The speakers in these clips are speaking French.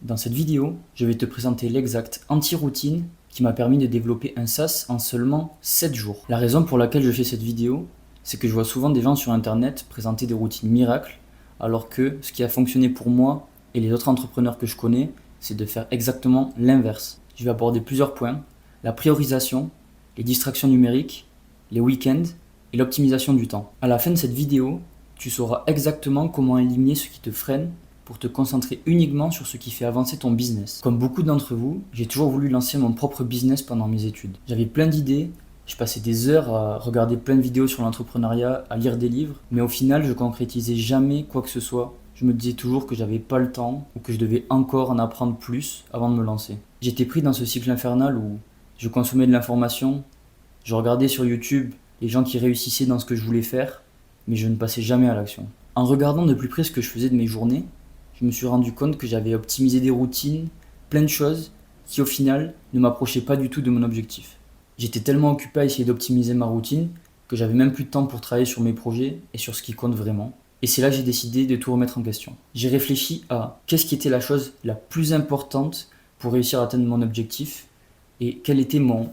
Dans cette vidéo, je vais te présenter l'exact anti-routine qui m'a permis de développer un SaaS en seulement 7 jours. La raison pour laquelle je fais cette vidéo, c'est que je vois souvent des gens sur internet présenter des routines miracles, alors que ce qui a fonctionné pour moi et les autres entrepreneurs que je connais, c'est de faire exactement l'inverse. Je vais aborder plusieurs points: la priorisation, les distractions numériques, les week-ends et l'optimisation du temps. À la fin de cette vidéo, tu sauras exactement comment éliminer ce qui te freine pour te concentrer uniquement sur ce qui fait avancer ton business. Comme beaucoup d'entre vous, j'ai toujours voulu lancer mon propre business pendant mes études. J'avais plein d'idées, je passais des heures à regarder plein de vidéos sur l'entrepreneuriat, à lire des livres, mais au final, je concrétisais jamais quoi que ce soit. Je me disais toujours que j'avais pas le temps ou que je devais encore en apprendre plus avant de me lancer. J'étais pris dans ce cycle infernal où je consommais de l'information, je regardais sur YouTube les gens qui réussissaient dans ce que je voulais faire, mais je ne passais jamais à l'action. En regardant de plus près ce que je faisais de mes journées, je me suis rendu compte que j'avais optimisé des routines, plein de choses qui au final ne m'approchaient pas du tout de mon objectif. J'étais tellement occupé à essayer d'optimiser ma routine que j'avais même plus de temps pour travailler sur mes projets et sur ce qui compte vraiment. Et c'est là que j'ai décidé de tout remettre en question. J'ai réfléchi à qu'est-ce qui était la chose la plus importante pour réussir à atteindre mon objectif et quel était mon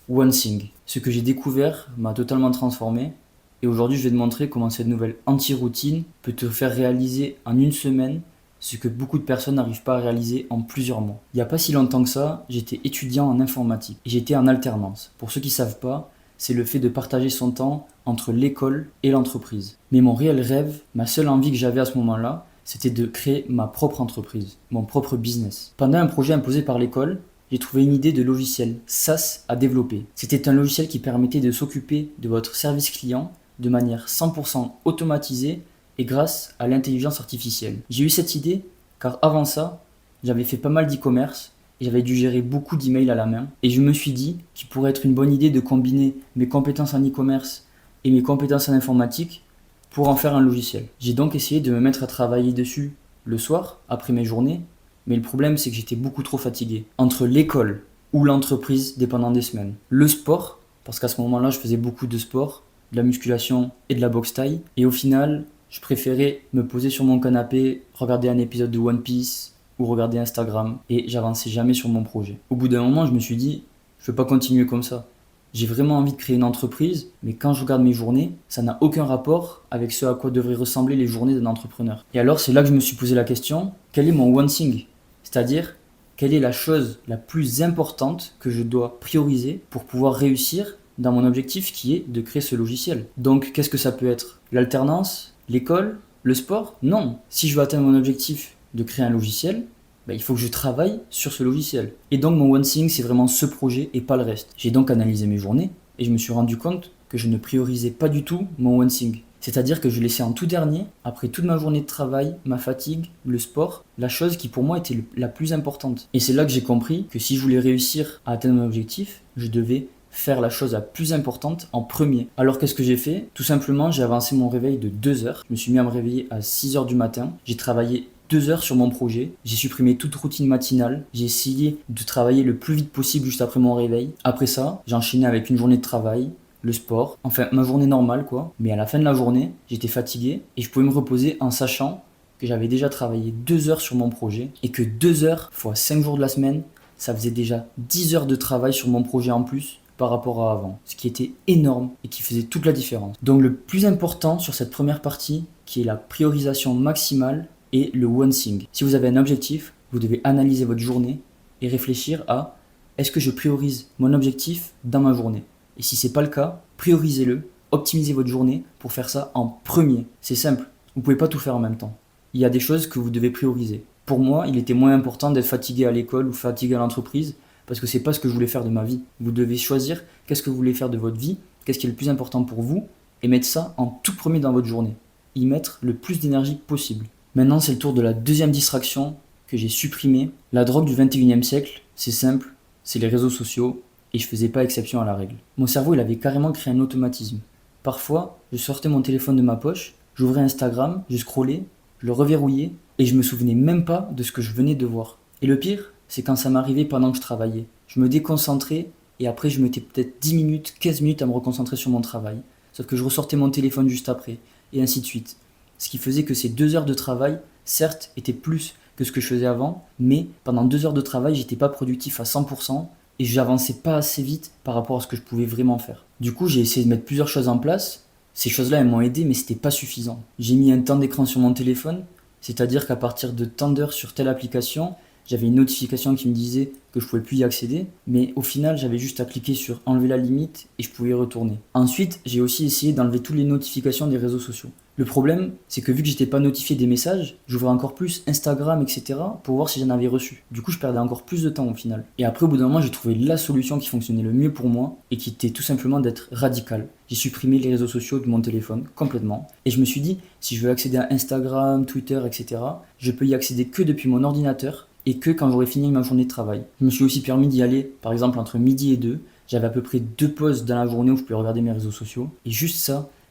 one thing. Ce que j'ai découvert m'a totalement transformé. Et aujourd'hui, je vais te montrer comment cette nouvelle anti-routine peut te faire réaliser en une semaine ce que beaucoup de personnes n'arrivent pas à réaliser en plusieurs mois. Il n'y a pas si longtemps que ça, j'étais étudiant en informatique et j'étais en alternance. Pour ceux qui ne savent pas, c'est le fait de partager son temps entre l'école et l'entreprise. Mais mon réel rêve, ma seule envie que j'avais à ce moment-là, c'était de créer ma propre entreprise, mon propre business. Pendant un projet imposé par l'école, j'ai trouvé une idée de logiciel SaaS à développer. C'était un logiciel qui permettait de s'occuper de votre service client de manière 100% automatisée et grâce à l'intelligence artificielle. J'ai eu cette idée car avant ça, j'avais fait pas mal d'e-commerce et j'avais dû gérer beaucoup d'emails à la main. Et je me suis dit qu'il pourrait être une bonne idée de combiner mes compétences en e-commerce et mes compétences en informatique pour en faire un logiciel. J'ai donc essayé de me mettre à travailler dessus le soir, après mes journées, mais le problème c'est que j'étais beaucoup trop fatigué. Entre l'école ou l'entreprise, dépendant des semaines, le sport, parce qu'à ce moment-là je faisais beaucoup de sport, de la musculation et de la boxe thaï. Et au final, je préférais me poser sur mon canapé, regarder un épisode de One Piece ou regarder Instagram et j'avançais jamais sur mon projet. Au bout d'un moment, je me suis dit, je ne vais pas continuer comme ça. J'ai vraiment envie de créer une entreprise, mais quand je regarde mes journées, ça n'a aucun rapport avec ce à quoi devraient ressembler les journées d'un entrepreneur. Et alors, c'est là que je me suis posé la question, quel est mon one thing ? C'est-à-dire, quelle est la chose la plus importante que je dois prioriser pour pouvoir réussir dans mon objectif qui est de créer ce logiciel. Donc, qu'est-ce que ça peut être ? L'alternance ? L'école ? Le sport ? Non. Si je veux atteindre mon objectif de créer un logiciel, il faut que je travaille sur ce logiciel. Et donc, mon one thing, c'est vraiment ce projet et pas le reste. J'ai donc analysé mes journées et je me suis rendu compte que je ne priorisais pas du tout mon one thing. C'est-à-dire que je laissais en tout dernier, après toute ma journée de travail, ma fatigue, le sport, la chose qui pour moi était la plus importante. Et c'est là que j'ai compris que si je voulais réussir à atteindre mon objectif, je devais faire la chose la plus importante en premier. Alors qu'est-ce que j'ai fait ? Tout simplement, j'ai avancé mon réveil de 2 heures. Je me suis mis à me réveiller à 6 heures du matin. J'ai travaillé 2 heures sur mon projet. J'ai supprimé toute routine matinale. J'ai essayé de travailler le plus vite possible juste après mon réveil. Après ça, j'ai enchaîné avec une journée de travail, le sport, enfin ma journée normale quoi. Mais à la fin de la journée, j'étais fatigué et je pouvais me reposer en sachant que j'avais déjà travaillé 2 heures sur mon projet et que 2 heures fois 5 jours de la semaine, ça faisait déjà 10 heures de travail sur mon projet en plus par rapport à avant, ce qui était énorme et qui faisait toute la différence. Donc le plus important sur cette première partie, qui est la priorisation maximale, est le one thing. Si vous avez un objectif, vous devez analyser votre journée et réfléchir à est-ce que je priorise mon objectif dans ma journée ? Et si c'est pas le cas, priorisez-le, optimisez votre journée pour faire ça en premier. C'est simple, vous pouvez pas tout faire en même temps. Il y a des choses que vous devez prioriser. Pour moi, il était moins important d'être fatigué à l'école ou fatigué à l'entreprise parce que c'est pas ce que je voulais faire de ma vie. Vous devez choisir qu'est-ce que vous voulez faire de votre vie, qu'est-ce qui est le plus important pour vous, et mettre ça en tout premier dans votre journée. Y mettre le plus d'énergie possible. Maintenant, c'est le tour de la deuxième distraction que j'ai supprimée. La drogue du 21e siècle, c'est simple, c'est les réseaux sociaux, et je faisais pas exception à la règle. Mon cerveau, il avait carrément créé un automatisme. Parfois, je sortais mon téléphone de ma poche, j'ouvrais Instagram, je scrollais, je le reverrouillais, et je me souvenais même pas de ce que je venais de voir. Et le pire, c'est quand ça m'arrivait pendant que je travaillais. Je me déconcentrais et après je mettais peut-être 10 minutes, 15 minutes à me reconcentrer sur mon travail. Sauf que je ressortais mon téléphone juste après, et ainsi de suite. Ce qui faisait que ces 2 heures de travail, certes, étaient plus que ce que je faisais avant, mais pendant 2 heures de travail, j'étais pas productif à 100% et j'avançais pas assez vite par rapport à ce que je pouvais vraiment faire. Du coup, j'ai essayé de mettre plusieurs choses en place. Ces choses-là, elles m'ont aidé, mais c'était pas suffisant. J'ai mis un temps d'écran sur mon téléphone, c'est-à-dire qu'à partir de tant d'heures sur telle application, j'avais une notification qui me disait que je pouvais plus y accéder, mais au final, j'avais juste à cliquer sur enlever la limite et je pouvais y retourner. Ensuite, j'ai aussi essayé d'enlever toutes les notifications des réseaux sociaux. Le problème, c'est que vu que j'étais pas notifié des messages, j'ouvrais encore plus Instagram, etc. pour voir si j'en avais reçu. Du coup, je perdais encore plus de temps au final. Et après, au bout d'un moment, j'ai trouvé la solution qui fonctionnait le mieux pour moi et qui était tout simplement d'être radical. J'ai supprimé les réseaux sociaux de mon téléphone complètement. Et je me suis dit, si je veux accéder à Instagram, Twitter, etc., je peux y accéder que depuis mon ordinateur et que quand j'aurai fini ma journée de travail. Je me suis aussi permis d'y aller, par exemple, entre midi et 2. J'avais à peu près 2 pauses dans la journée où je pouvais regarder mes réseaux sociaux. Et juste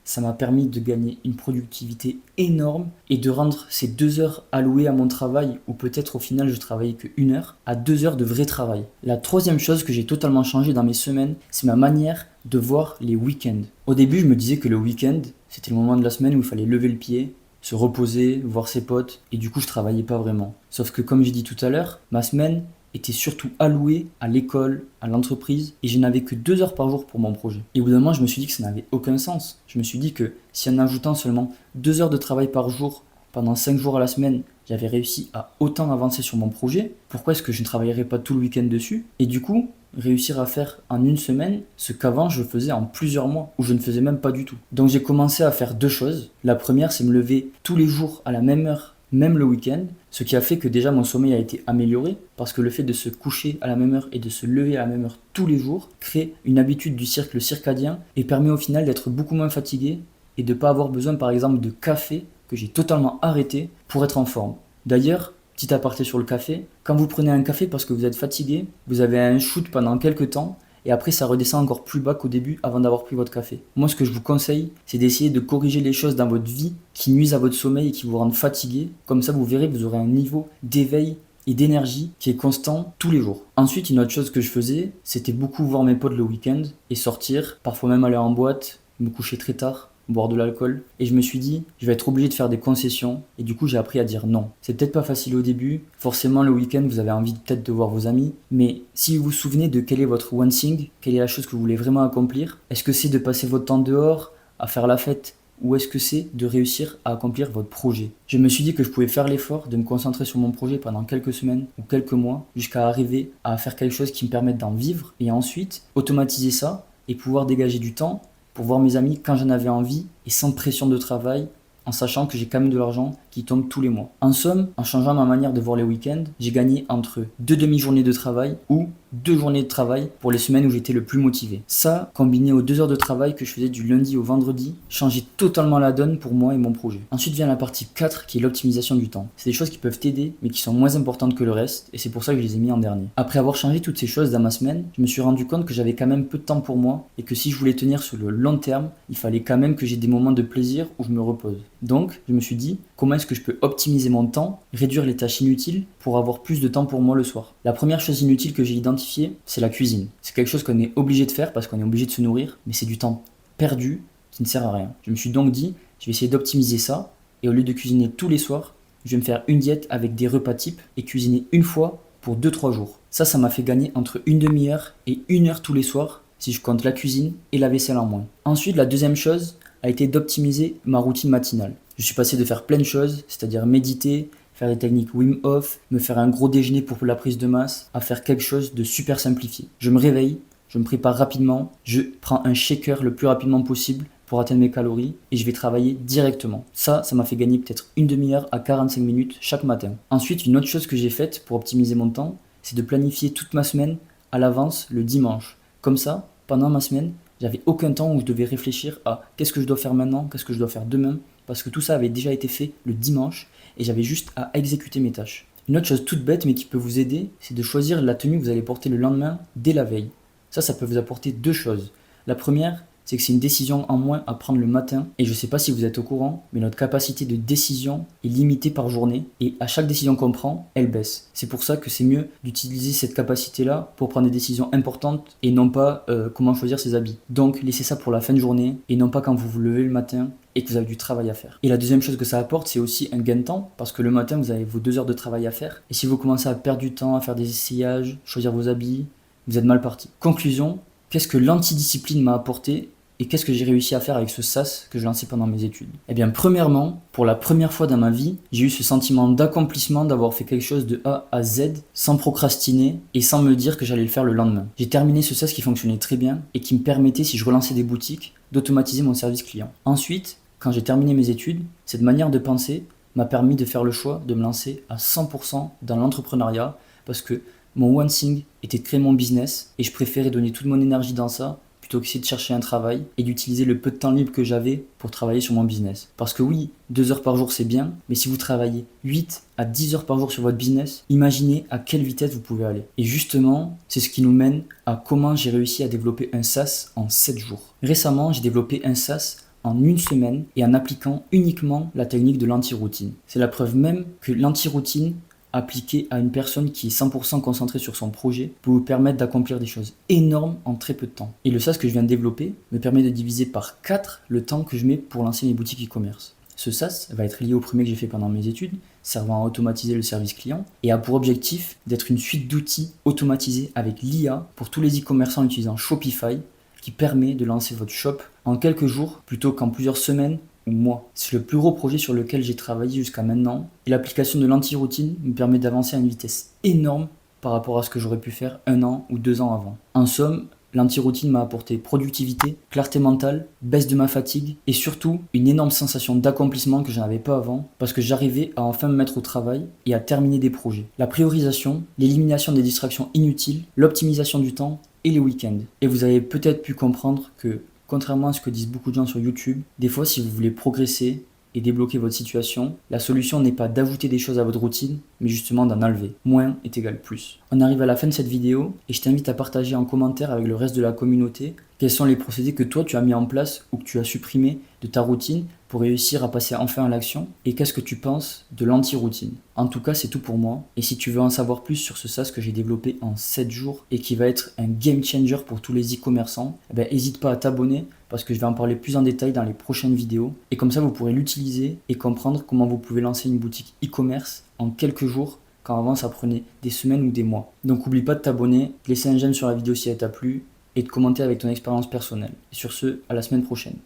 ça m'a permis de gagner une productivité énorme et de rendre ces 2 heures allouées à mon travail, ou peut-être au final je travaillais que 1 heure, à 2 heures de vrai travail. La troisième chose que j'ai totalement changé dans mes semaines, c'est ma manière de voir les week-ends. Au début, je me disais que le week-end, c'était le moment de la semaine où il fallait lever le pied, se reposer, voir ses potes, et du coup je travaillais pas vraiment. Sauf que comme j'ai dit tout à l'heure, ma semaine était surtout allouée à l'école, à l'entreprise, et je n'avais que 2 heures par jour pour mon projet. Et au bout d'un moment, je me suis dit que ça n'avait aucun sens. Je me suis dit que si en ajoutant seulement 2 heures de travail par jour pendant 5 jours à la semaine, j'avais réussi à autant avancer sur mon projet, pourquoi est-ce que je ne travaillerais pas tout le week-end dessus? Et du coup, réussir à faire en une semaine ce qu'avant je faisais en plusieurs mois, ou je ne faisais même pas du tout. Donc j'ai commencé à faire 2 choses. La première, c'est me lever tous les jours à la même heure, même le week-end, ce qui a fait que déjà mon sommeil a été amélioré, parce que le fait de se coucher à la même heure et de se lever à la même heure tous les jours crée une habitude du cercle circadien et permet au final d'être beaucoup moins fatigué et de ne pas avoir besoin par exemple de café que j'ai totalement arrêté pour être en forme. D'ailleurs, petit aparté sur le café, quand vous prenez un café parce que vous êtes fatigué, vous avez un shoot pendant quelques temps et après ça redescend encore plus bas qu'au début avant d'avoir pris votre café. Moi, ce que je vous conseille, c'est d'essayer de corriger les choses dans votre vie qui nuisent à votre sommeil et qui vous rendent fatigué. Comme ça, vous verrez, vous aurez un niveau d'éveil et d'énergie qui est constant tous les jours. Ensuite, une autre chose que je faisais, c'était beaucoup voir mes potes le week-end et sortir, parfois même aller en boîte, me coucher très tard, boire de l'alcool. Et je me suis dit, je vais être obligé de faire des concessions. Et du coup, j'ai appris à dire non. C'est peut-être pas facile au début. Forcément, le week-end, vous avez envie peut-être de voir vos amis. Mais si vous vous souvenez de quel est votre one thing, quelle est la chose que vous voulez vraiment accomplir, est-ce que c'est de passer votre temps dehors, à faire la fête, ou est-ce que c'est de réussir à accomplir votre projet? Je me suis dit que je pouvais faire l'effort de me concentrer sur mon projet pendant quelques semaines ou quelques mois, jusqu'à arriver à faire quelque chose qui me permette d'en vivre, et ensuite automatiser ça et pouvoir dégager du temps pour voir mes amis quand j'en avais envie et sans pression de travail, en sachant que j'ai quand même de l'argent qui tombe tous les mois. En somme, en changeant ma manière de voir les week-ends, j'ai gagné entre 2 demi-journées de travail ou 2 journées de travail pour les semaines où j'étais le plus motivé. Ça, combiné aux 2 heures de travail que je faisais du lundi au vendredi, changeait totalement la donne pour moi et mon projet. Ensuite vient la partie 4 qui est l'optimisation du temps. C'est des choses qui peuvent t'aider mais qui sont moins importantes que le reste et c'est pour ça que je les ai mis en dernier. Après avoir changé toutes ces choses dans ma semaine, je me suis rendu compte que j'avais quand même peu de temps pour moi et que si je voulais tenir sur le long terme, il fallait quand même que j'ai des moments de plaisir où je me repose. Donc, je me suis dit, comment est-ce que je peux optimiser mon temps, réduire les tâches inutiles pour avoir plus de temps pour moi le soir? La première chose inutile que j'ai identifiée, c'est la cuisine. C'est quelque chose qu'on est obligé de faire parce qu'on est obligé de se nourrir, mais c'est du temps perdu qui ne sert à rien. Je me suis donc dit, je vais essayer d'optimiser ça et au lieu de cuisiner tous les soirs, je vais me faire une diète avec des repas types et cuisiner une fois pour 2-3 jours. Ça m'a fait gagner entre une demi-heure et 1 heure tous les soirs si je compte la cuisine et la vaisselle en moins. Ensuite, la deuxième chose a été d'optimiser ma routine matinale. Je suis passé de faire plein de choses, c'est-à-dire méditer, faire des techniques Wim Hof, me faire un gros déjeuner pour la prise de masse, à faire quelque chose de super simplifié. Je me réveille, je me prépare rapidement, je prends un shaker le plus rapidement possible pour atteindre mes calories et je vais travailler directement. Ça m'a fait gagner peut-être une demi-heure à 45 minutes chaque matin. Ensuite, une autre chose que j'ai faite pour optimiser mon temps, c'est de planifier toute ma semaine à l'avance le dimanche. Comme ça, pendant ma semaine, j'avais aucun temps où je devais réfléchir à qu'est-ce que je dois faire maintenant, qu'est-ce que je dois faire demain, parce que tout ça avait déjà été fait le dimanche et j'avais juste à exécuter mes tâches. Une autre chose toute bête mais qui peut vous aider, c'est de choisir la tenue que vous allez porter le lendemain dès la veille. Ça peut vous apporter 2 choses. La première, c'est que c'est une décision en moins à prendre le matin et je ne sais pas si vous êtes au courant, mais notre capacité de décision est limitée par journée et à chaque décision qu'on prend, elle baisse. C'est pour ça que c'est mieux d'utiliser cette capacité-là pour prendre des décisions importantes et non pas comment choisir ses habits. Donc laissez ça pour la fin de journée et non pas quand vous vous levez le matin et que vous avez du travail à faire. Et la deuxième chose que ça apporte, c'est aussi un gain de temps, parce que le matin, vous avez vos 2 heures de travail à faire. Et si vous commencez à perdre du temps, à faire des essayages, choisir vos habits, vous êtes mal parti. Conclusion, qu'est-ce que l'antidiscipline m'a apporté et qu'est-ce que j'ai réussi à faire avec ce SaaS que je lançais pendant mes études? Eh bien, premièrement, pour la première fois dans ma vie, j'ai eu ce sentiment d'accomplissement d'avoir fait quelque chose de A à Z sans procrastiner et sans me dire que j'allais le faire le lendemain. J'ai terminé ce SaaS qui fonctionnait très bien et qui me permettait, si je relançais des boutiques, d'automatiser mon service client. Ensuite, quand j'ai terminé mes études, cette manière de penser m'a permis de faire le choix de me lancer à 100% dans l'entrepreneuriat parce que mon one thing était de créer mon business et je préférais donner toute mon énergie dans ça plutôt qu'essayer de chercher un travail et d'utiliser le peu de temps libre que j'avais pour travailler sur mon business. Parce que oui, 2 heures par jour c'est bien, mais si vous travaillez 8 à 10 heures par jour sur votre business, imaginez à quelle vitesse vous pouvez aller. Et justement, c'est ce qui nous mène à comment j'ai réussi à développer un SaaS en 7 jours. Récemment, j'ai développé un SaaS en 1 semaine et en appliquant uniquement la technique de l'anti-routine. C'est la preuve même que l'anti-routine appliqué à une personne qui est 100% concentrée sur son projet peut vous permettre d'accomplir des choses énormes en très peu de temps. Et le SaaS que je viens de développer me permet de diviser par 4 le temps que je mets pour lancer mes boutiques e-commerce. Ce SaaS va être lié au premier que j'ai fait pendant mes études, servant à automatiser le service client, et a pour objectif d'être une suite d'outils automatisés avec l'IA pour tous les e-commerçants utilisant Shopify, qui permet de lancer votre shop en quelques jours plutôt qu'en plusieurs semaines ou mois. C'est le plus gros projet sur lequel j'ai travaillé jusqu'à maintenant, et l'application de l'anti-routine me permet d'avancer à une vitesse énorme par rapport à ce que j'aurais pu faire 1 an ou 2 ans avant. En somme, l'anti-routine m'a apporté productivité, clarté mentale, baisse de ma fatigue et surtout une énorme sensation d'accomplissement que je n'avais pas avant parce que j'arrivais à enfin me mettre au travail et à terminer des projets. La priorisation, l'élimination des distractions inutiles, l'optimisation du temps et les week-ends. Et vous avez peut-être pu comprendre que, contrairement à ce que disent beaucoup de gens sur YouTube, des fois si vous voulez progresser et débloquer votre situation, la solution n'est pas d'ajouter des choses à votre routine, mais justement d'en enlever. Moins est égal plus. On arrive à la fin de cette vidéo et je t'invite à partager en commentaire avec le reste de la communauté quels sont les procédés que toi tu as mis en place ou que tu as supprimés de ta routine pour réussir à passer enfin à l'action et qu'est-ce que tu penses de l'anti-routine. En tout cas, c'est tout pour moi et si tu veux en savoir plus sur ce SaaS que j'ai développé en 7 jours et qui va être un game changer pour tous les e-commerçants, n'hésite pas à t'abonner parce que je vais en parler plus en détail dans les prochaines vidéos et comme ça vous pourrez l'utiliser et comprendre comment vous pouvez lancer une boutique e-commerce en quelques jours quand avant ça prenait des semaines ou des mois. Donc n'oublie pas de t'abonner, de laisser un j'aime sur la vidéo si elle t'a plu et de commenter avec ton expérience personnelle. Et sur ce, à la semaine prochaine.